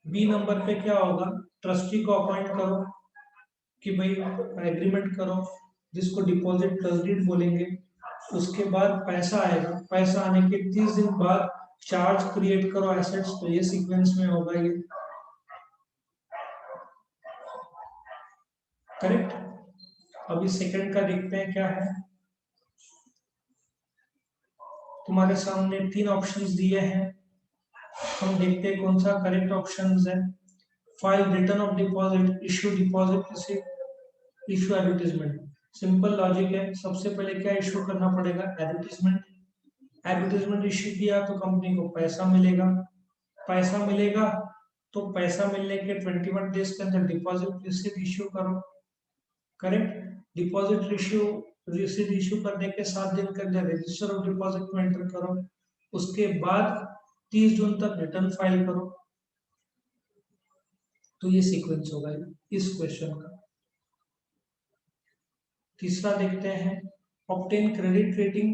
S1: बी नंबर पे क्या होगा, ट्रस्टी को अपॉइंट करो कि भाई एग्रीमेंट करो जिसको डिपॉजिट ट्रस्टीड बोलेंगे। उसके बाद पैसा आएगा, पैसा आने के 30 दिन बाद चार्ज क्रिएट करो एसेट्स, तो ये सीक्वेंस में होगा ये, करेक्ट। अभी सेकंड का देखते हैं क्या है। तुम्हारे सामने 3 ऑप्शंस दिए हैं, हम देखते हैं कौन सा करेक्ट ऑप्शंस है। File return of deposit, issue deposit receipt, issue advertisement. Simple logic है, सबसे पहले क्या इशू करना पड़ेगा, एडवर्टीजमेंट। एडवर्टीजमेंट इशू किया तो कंपनी को पैसा मिलेगा, पैसा मिलेगा तो पैसा मिलने के 21 डेज के अंदर डिपॉजिट रिसीट इशू करो, करेक्ट। डिपॉजिट रिसीट इशू करने के 7 दिन के अंदर रजिस्टर ऑफ डिपॉजिट में एंटर करो, उसके बाद 30 जून तक रिटर्न फाइल करो। तो ये सीक्वेंस होगा इस क्वेश्चन का। तीसरा देखते हैं, obtain credit rating,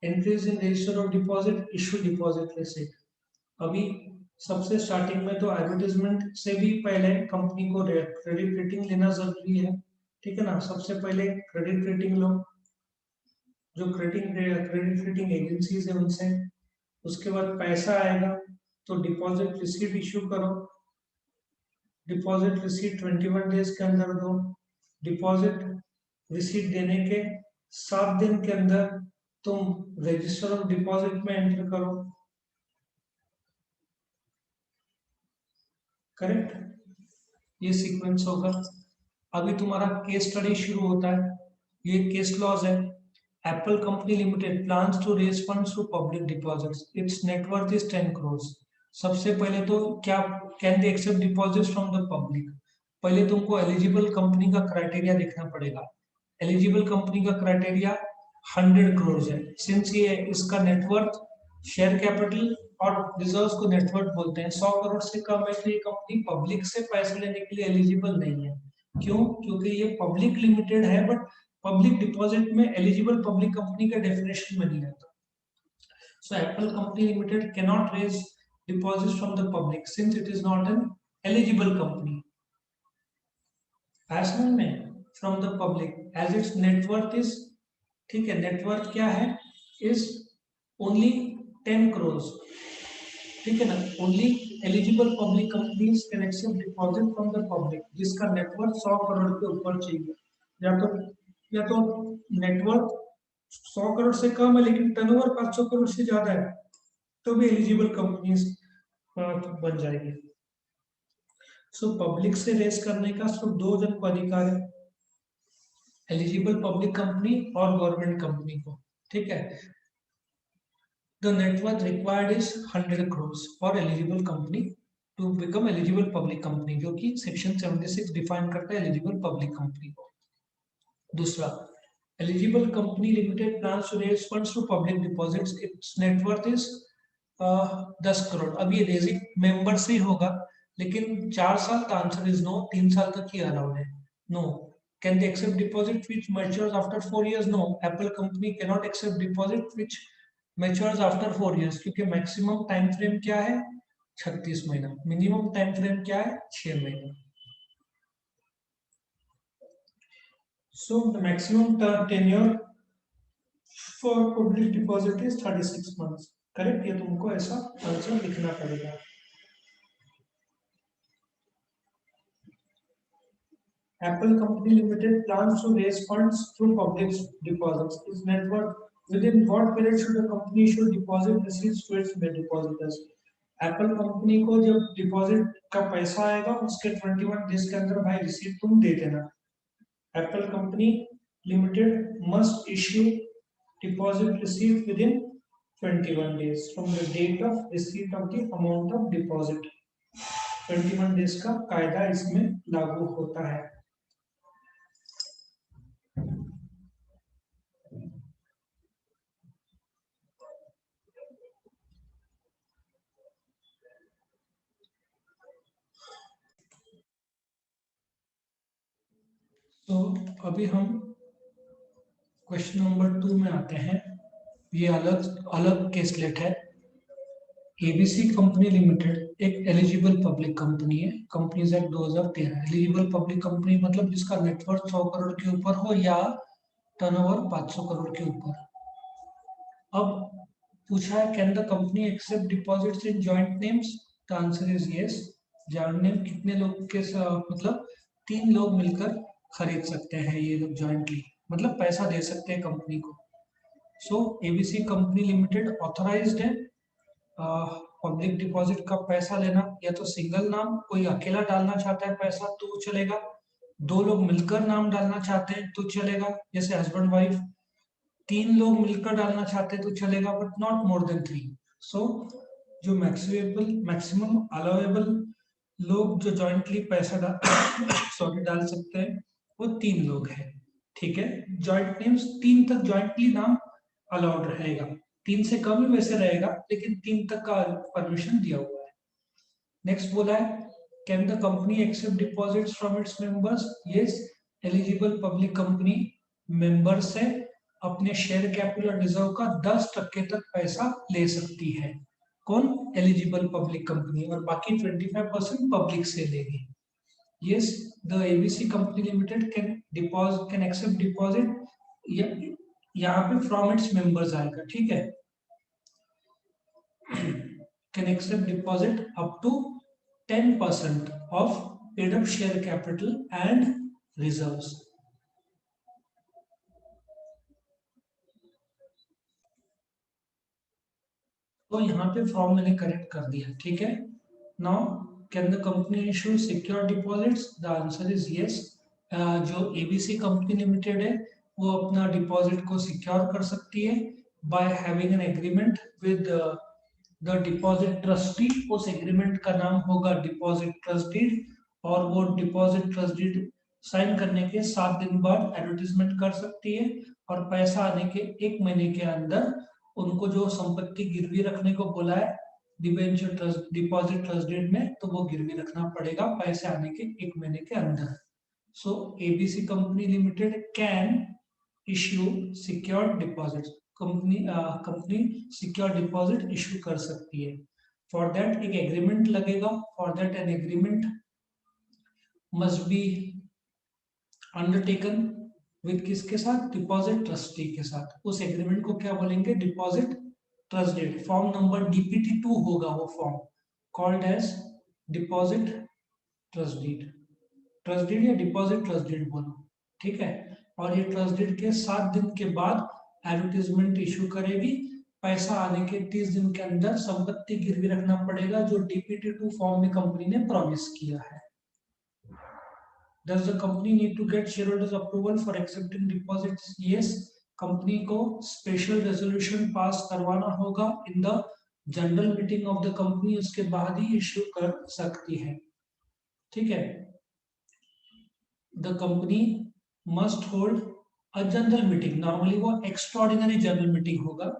S1: entries in register of deposit, issue deposit receipt. अभी सबसे स्टार्टिंग में तो एडवर्टीजमेंट से भी पहले कंपनी को क्रेडिट रेटिंग लेना जरूरी है, ठीक है ना। सबसे पहले क्रेडिट रेटिंग लो, जो क्रेडिट रेटिंग एजेंसीज है उनसे। उसके बाद पैसा आएगा तो डिपॉजिट रिसीट इशू करो, डिपॉजिट रिसीट 21 डेज के अंदर दो। डिपॉजिट रिसीट देने के 7 दिन के अंदर तुम रजिस्टर ऑफ डिपॉजिट में एंटर करो, करेक्ट। ये सीक्वेंस होगा। अभी तुम्हारा केस स्टडी शुरू होता है, ये केस क्लॉज है। Apple company limited plans to raise funds through public deposits, its net worth is 10 crore. सबसे पहले तो क्या, can they accept deposits from the public. पहले तुमको एलिजिबल कंपनी का क्राइटेरिया देखना पड़ेगा। एलिजिबल कंपनी का क्राइटेरिया 100 करोड़ है। सिंस ये इसका नेटवर्थ, शेयर कैपिटल और रिजर्व्स को नेटवर्थ बोलते हैं, 100 करोड़ से कम है तो ये कंपनी पब्लिक से पैसे लेने के लिए एलिजिबल नहीं है। क्यों? क्योंकि ये पब्लिक लिमिटेड है, बट पब्लिक डिपॉजिट में एलिजिबल पब्लिक कंपनी का डेफिनेशन में नहीं आता। So Apple Company Limited cannot raise deposits from the public since it is not an eligible company. ऐसा नहीं में from the public as its net worth is, ठीक है, net worth क्या है, is only 10 crores, ठीक है ना। Only eligible public companies can accept deposit from the public जिसका net worth 100 करोड़ के ऊपर चाहिए, या तो net worth 100 करोड़ से कम है लेकिन टर्नओवर 500 करोड़ से ज्यादा है, तो भी एलिजिबल कंपनीज बन जाएगी। सो पब्लिक से रेस करने का सिर्फ 2 जन को अधिकार है, एलिजिबल पब्लिक कंपनी और गवर्नमेंट कंपनी को, ठीक है। The net worth required is 100 crore for eligible company to become eligible public company, जो कि सेक्शन 76 डिफाइन करता है एलिजिबल पब्लिक कंपनी को। दूसरा, eligible company limited plans to raise funds through public deposits, its net worth is 10 crore. अब ये रेजिंग मेंबर से ही होगा, लेकिन 4 साल का आंसर इज नो, 3 साल तक ही अलाउड है। No. Can they accept deposit which matures after 4 years? No, Apple company can not accept deposit which matures after 4 years, क्योंकि मैक्सिमम टाइम फ्रेम क्या है, 36 महीना। मिनिमम टाइम फ्रेम क्या है, 6 महीना। So the maximum tenure for public deposit is 36 months. Correct, ये तुमको ऐसा आंसर लिखना पड़ेगा। Apple Company Limited plans to raise funds through public deposits. Its net worth, within what period should the company issue deposit receipts to its depositors? Apple Company को जब deposit का पैसा आएगा उसके 21 डेज के अंदर भाई रिसीट तुम दे देना। Apple Company Limited must issue deposit receipt within 21 days from the date of receipt of the amount of deposit. 21 days का कायदा इसमें लागू होता है। तो अभी हम क्वेश्चन नंबर 2 में आते हैं। ये अलग केसलेट है। एबीसी कंपनी लिमिटेड एक एलिजिबल पब्लिक कंपनी है, companies act 2013। Eligible public company मतलब जिसका नेटवर्थ 100 करोड़ के ऊपर हो या टर्नओवर 500 करोड़ के ऊपर। अब पूछा है, can the company accept deposits in joint names? The answer is yes. Joint name कितने लोग के मतलब 3 लोग मिलकर खरीद सकते हैं ये लोग जॉइंटली, मतलब पैसा दे सकते हैं कंपनी को। सो एबीसी कंपनी लिमिटेड ऑथराइज्ड है पब्लिक डिपॉजिट का पैसा लेना, या तो सिंगल नाम, कोई अकेला डालना चाहता है पैसा तो चलेगा, दो लोग मिलकर नाम डालना चाहते हैं तो चलेगा, जैसे हस्बैंड वाइफ, तीन लोग मिलकर डालना चाहते हैं तो चलेगा, बट नॉट मोर देन 3। सो जो मैक्सिमम अलाउेबल लोग जो जॉइंटली पैसा डाल सकते हैं वो 3 लोग हैं। ठीक है, जॉइंट नेम्स 3 तक जॉइंटली नाम अलाउड रहेगा, 3 से कम ही वैसे रहेगा, लेकिन 3 तक का परमिशन दिया हुआ है। नेक्स्ट बोला है, can the company accept deposits from its members? Yes, eligible public company member से अपने शेयर कैपिटल रिजर्व का 10% तक पैसा ले सकती है। कौन? एलिजिबल पब्लिक कंपनी, और बाकी 25% पब्लिक से लेगी। Yes, the ABC company limited can accept deposit, यहाँ पे from its members आएगा, ठीक है, can accept deposit up to 10% of paid up share capital and reserves. तो यहाँ पे फॉर्म मैंने करेक्ट कर दिया, ठीक है। Now can the company issue secure deposits? The answer is yes. जो एबीसी कंपनी लिमिटेड है वो अपना डिपॉजिट को सिक्योर कर सकती है by having an agreement with the deposit trustee. उस एग्रीमेंट का नाम होगा डिपॉजिट ट्रस्ट डीड, और वो डिपॉजिट ट्रस्ट डीड साइन करने के 7 दिन बाद एडवर्टीजमेंट कर सकती है, और पैसा आने के 1 महीने के अंदर उनको जो संपत्ति गिरवी रखने को बोला है debenture trust deposit trust deed में, तो वो गिरवी रखना पड़ेगा पैसे आने के 1 महीने के अंदर। So ABC company limited can issue secured deposit, company secure deposit issue कर सकती है। फॉर दैट एक एग्रीमेंट लगेगा, for that an agreement must be undertaken with किसके साथ? डिपॉजिट ट्रस्टी के साथ। उस एग्रीमेंट को क्या बोलेंगे? Deposit trust deed. Form number DPT2 होगा वो form, called as deposit trust deed. Trust deed या डिपॉजिट ट्रस्ट डीड बोलो, ठीक है। और ये ट्रस्ट डीड के 7 दिन के बाद एडवर्टीजमेंट इशू करेगी, पैसा आने के 30 दिन के अंदर संपत्ति गिरवी रखना पड़ेगा जो DPT2 फॉर्म में कंपनी ने प्रॉमिस किया है। Does the company need to get shareholders approval for accepting deposits? Yes, company को स्पेशल रेजोल्यूशन पास करवाना होगा in the general meeting of the company, उसके बाद ही इश्यू कर सकती है, ठीक है। The company must hold a general meeting, normally वो एक्स्ट्राऑर्डिनरी जनरल मीटिंग होगा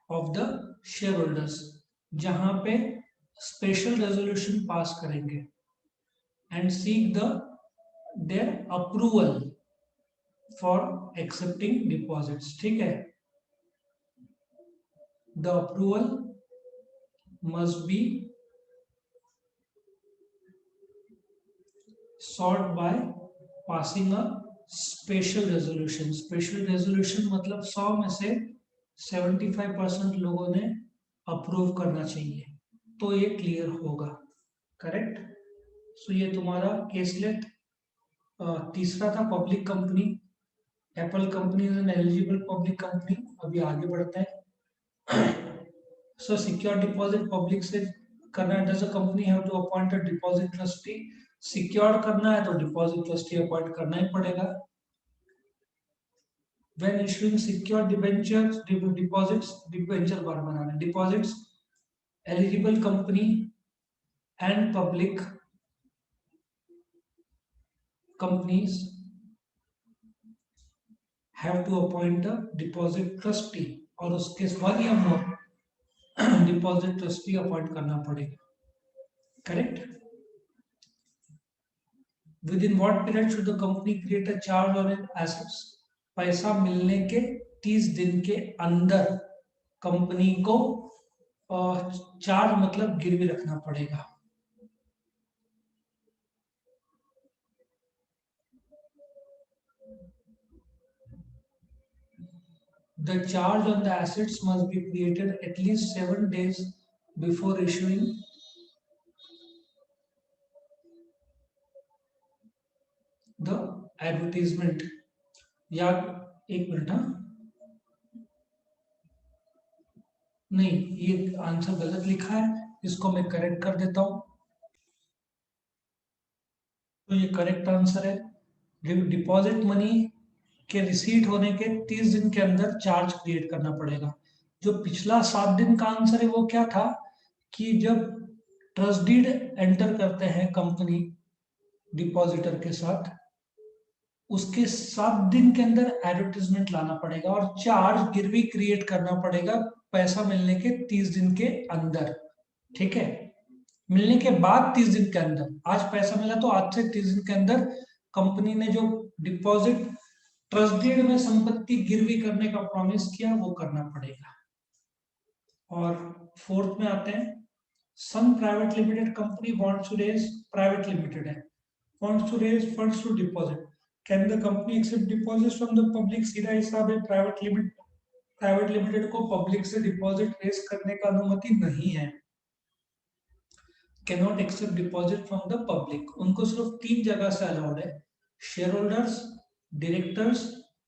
S1: ऑफ द शेयर होल्डर्स, जहां पे स्पेशल रेजोल्यूशन पास करेंगे and seek the their approval for accepting deposits, ठीक है। the approval must be sought by passing a special resolution। special resolution मतलब 100 में से 75% लोगों ने अप्रूव करना चाहिए, तो ये क्लियर होगा, करेक्ट। सो ये तुम्हारा केसलेट तीसरा था, public company. Apple company is an eligible public company. अभी आगे बढ़ते हैं। सो सिक्योर डिपॉजिट पब्लिक से करना है, does a company have to appoint a deposit trustee? Secure करना है तो डिपॉजिट ट्रस्टी अपॉइंट करना ही पड़ेगा। When issuing secure debentures deposits, debenture बार बनाना, deposits eligible company and public companies have to appoint a deposit trustee, और उसके बाद या मोर डिपॉजिट ट्रस्टी अपॉइंट करना पड़ेगा, correct. With in what period should the company create a charge on it assets? पैसा मिलने के 30 दिन के अंदर कंपनी को चार्ज मतलब गिरवी रखना पड़ेगा। The charge on the assets must be created at least 7 days before issuing the advertisement। या एक मिनट, हाँ, नहीं, ये आंसर गलत लिखा है, इसको मैं करेक्ट कर देता हूं। तो ये करेक्ट आंसर है। डिपॉजिट मनी के रिसीट होने के 30 दिन के अंदर चार्ज क्रिएट करना पड़ेगा। जो पिछला 7 दिन का आंसर है वो क्या था कि जब ट्रस्ट डीड एंटर करते हैं कंपनी डिपॉजिटर के साथ, उसके 7 दिन के अंदर एडवर्टीजमेंट लाना पड़ेगा और चार्ज गिरवी क्रिएट करना पड़ेगा पैसा मिलने के 30 दिन के अंदर। ठीक है, मिलने के बाद 30 दिन के अंदर, आज पैसा मिला तो आज से 30 दिन के अंदर कंपनी ने जो डिपॉजिट ट्रस्ट डीड में संपत्ति गिरवी करने का प्रॉमिस किया वो करना पड़ेगा। और फोर्थ में आते हैं, Sun private limited company wants to raise, private limited है, wants to raise funds to deposit, can the company accept deposit from the public? सीधा हिसाब है, प्राइवेट लिमिटेड को पब्लिक से डिपॉजिट रेज करने का अनुमति नहीं है। Can not accept deposit from the public, उनको सिर्फ 3 जगह से अलाउड है, शेयर होल्डर्स, डायरेक्टर्स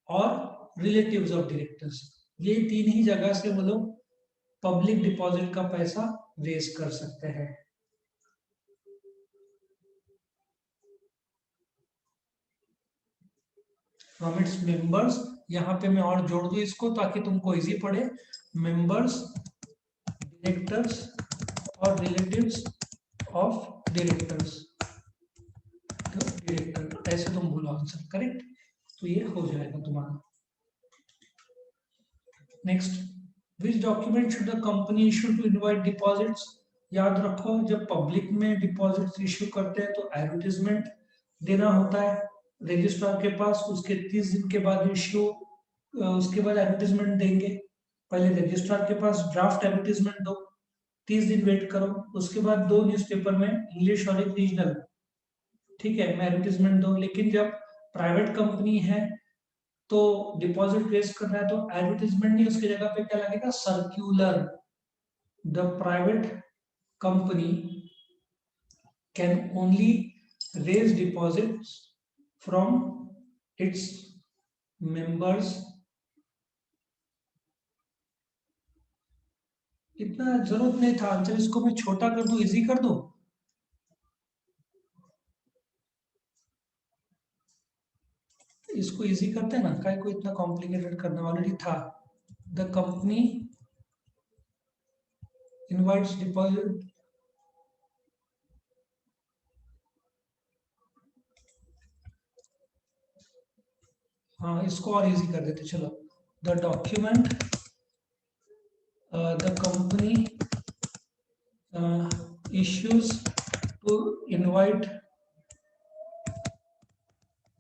S1: और रिलेटिव्स ऑफ डायरेक्टर्स। ये 3 ही जगह से वो लोग पब्लिक डिपॉजिट का पैसा रेज कर सकते हैं। फ्रॉम इट्स मेंबर्स, यहाँ पे मैं और जोड़ दूं इसको ताकि तुमको इजी पड़े, मेंबर्स, डायरेक्टर्स और रिलेटिव्स ऑफ डायरेक्टर्स, डायरेक्टर, ऐसे तुम बोलो आंसर करेक्ट। तो ये हो जाएगा तुम्हारा। Next, which document should the company issue to invite deposits? याद रखो, जब पब्लिक में डिपॉजिट्स इशू करते हैं तो एडवर्टीजमेंट देना होता है रजिस्ट्रार के पास, उसके 30 दिन के बाद इश्यू, उसके बाद एडवर्टीजमेंट देंगे। पहले रजिस्ट्रार के पास ड्राफ्ट एडवर्टीजमेंट दो, 30 दिन वेट करो, उसके बाद 2 न्यूज़पेपर में, इंग्लिश और एक रीजनल, ठीक है, मैं एडवर्टीजमेंट दो। लेकिन जब प्राइवेट कंपनी है तो डिपॉजिट रेज करना है तो एडवर्टीजमेंट नहीं, उसकी जगह पे क्या लगेगा? Circular. The private company can only raise deposits from its members. इतना जरूरत नहीं था आंसर, इसको मैं छोटा कर दूं, इजी कर दूं। इसको इजी करते हैं ना, काय को इतना कॉम्प्लिकेटेड करना, ऑलरेडी था। द कंपनी इनवाइट्स डिपॉजिट, हाँ इसको और इजी कर देते चलो। The document the company issues to invite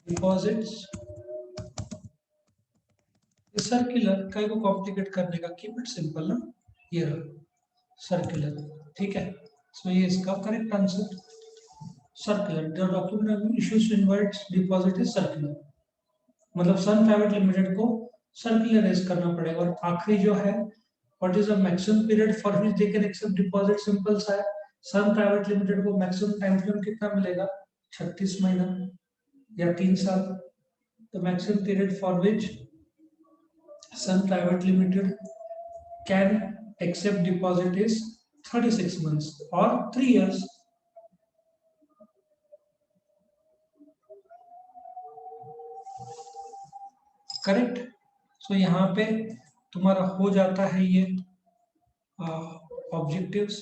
S1: deposits circular, काय को कॉम्प्लिकेट करने का, कीप इट सिंपल ना, ये सर्कुलर, ठीक है। सो ये इसका correct answer, circular. The document issues to invite deposit is circular, मतलब सन प्राइवेट लिमिटेड को सर्कुलर रेज करना पड़ेगा। और आखिरी जो है, what is the maximum period for which they can accept deposit? Simple सा है, सन प्राइवेट लिमिटेड को मैक्सिमम टाइम फ्रेम कितना मिलेगा? 36 महीना या 3 साल। तो maximum period for which Sun private limited can accept deposit is 36 months और 3 years। करेक्ट। सो यहाँ पे तुम्हारा हो जाता है ये ऑब्जेक्टिव्स।